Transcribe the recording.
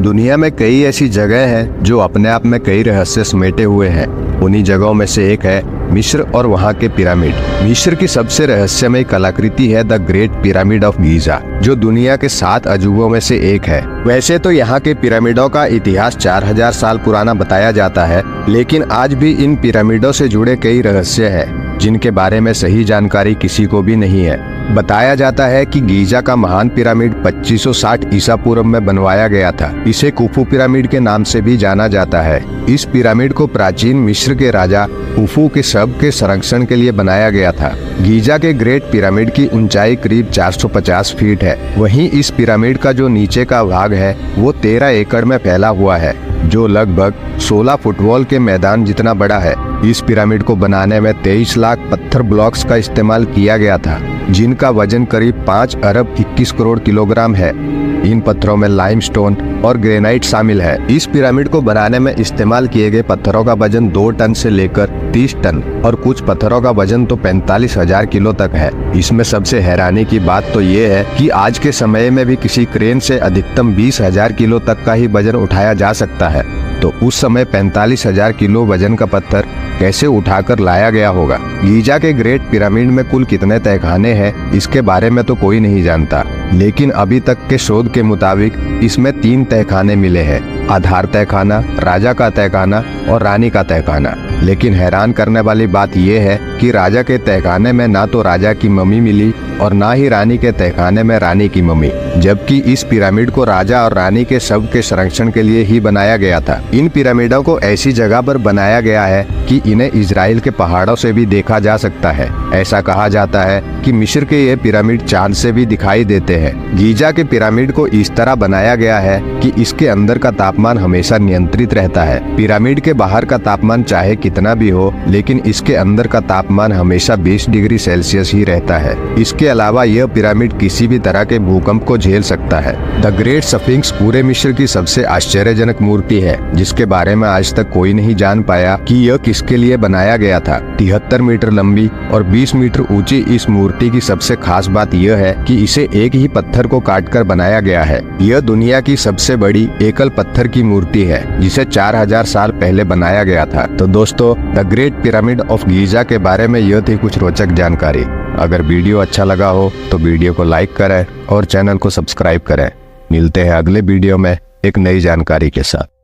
दुनिया में कई ऐसी जगह हैं जो अपने आप में कई रहस्य समेटे हुए हैं। उन्हीं जगहों में से एक है मिस्र और वहाँ के पिरामिड। मिस्र की सबसे रहस्यमय कलाकृति है the great pyramid of Giza, जो दुनिया के 7 अजूबों में से एक है। वैसे तो यहाँ के पिरामिडों का इतिहास 4000 साल पुराना बताया जाता है, लेकिन आज भी इन पिरामिडों से जुड़े कई रहस्य हैं जिनके बारे में सही जानकारी किसी को भी नहीं है। बताया जाता है कि गीजा का महान पिरामिड 2560 ईसा पूर्व में बनवाया गया था। इसे कुफू पिरामिड के नाम से भी जाना जाता है। इस पिरामिड को प्राचीन मिस्र के राजा कुफू के शव के संरक्षण के लिए बनाया गया था। गीजा के ग्रेट पिरामिड की ऊंचाई करीब 450 फीट है। वहीं इस पिरामिड का जो नीचे का भाग है वो 13 एकड़ में फैला हुआ है, जो लगभग 16 फुटबॉल के मैदान जितना बड़ा है। इस पिरामिड को बनाने में 23 लाख पत्थर ब्लॉक्स का इस्तेमाल किया गया था, जिनका वजन करीब 5 अरब 21 करोड़ किलोग्राम है। इन पत्थरों में लाइमस्टोन और ग्रेनाइट शामिल है। इस पिरामिड को बनाने में इस्तेमाल किए गए पत्थरों का वजन 2 टन से लेकर 30 टन और कुछ पत्थरों का वजन तो 45,000 किलो तक है। इसमें सबसे हैरानी की बात तो ये है कि आज के समय में भी किसी क्रेन से अधिकतम 20,000 किलो तक का ही वजन उठाया जा सकता है। तो उस समय 45,000 किलो वजन का पत्थर कैसे उठाकर लाया गया होगा। गीजा के ग्रेट पिरामिड में कुल कितने तहखाने हैं इसके बारे में तो कोई नहीं जानता, लेकिन अभी तक के शोध के मुताबिक इसमें 3 तहखाने मिले हैं: आधार तहखाना, राजा का तहखाना और रानी का तहखाना। लेकिन हैरान करने वाली बात यह है कि राजा के तहखाने में ना तो राजा की मम्मी मिली और ना ही रानी के तहखाने में रानी की मम्मी, जबकि इस पिरामिड को राजा और रानी के शव के संरक्षण के लिए ही बनाया गया था। इन पिरामिडों को ऐसी जगह पर बनाया गया है कि इन्हें इजराइल के पहाड़ों से भी देखा जा सकता है। ऐसा कहा जाता है कि मिस्र के ये पिरामिड चांद से भी दिखाई देते हैं। गीजा के पिरामिड को इस तरह बनाया गया है कि इसके अंदर का तापमान हमेशा नियंत्रित रहता है। पिरामिड के बाहर का तापमान चाहे कितना भी हो, लेकिन इसके अंदर का तापमान हमेशा 20 डिग्री सेल्सियस ही रहता है। इसके अलावा यह पिरामिड किसी भी तरह के भूकंप को झेल सकता है। द ग्रेट स्फिंक्स पूरे मिस्र की सबसे आश्चर्यजनक मूर्ति है, जिसके बारे में आज तक कोई नहीं जान पाया कि यह किसके लिए बनाया गया था। 73 मीटर लंबी और 20 मीटर ऊंची इस मूर्ति की सबसे खास बात यह है कि इसे एक ही पत्थर को काटकर बनाया गया है। यह दुनिया की सबसे बड़ी एकल पत्थर की मूर्ति है, जिसे 4000 साल पहले बनाया गया था। तो दोस्तों, the great pyramid of Giza के बारे में यह थी कुछ रोचक जानकारी। अगर वीडियो अच्छा लगा हो तो वीडियो को लाइक करें और चैनल को सब्सक्राइब करें। मिलते हैं अगले वीडियो में एक नई जानकारी के साथ।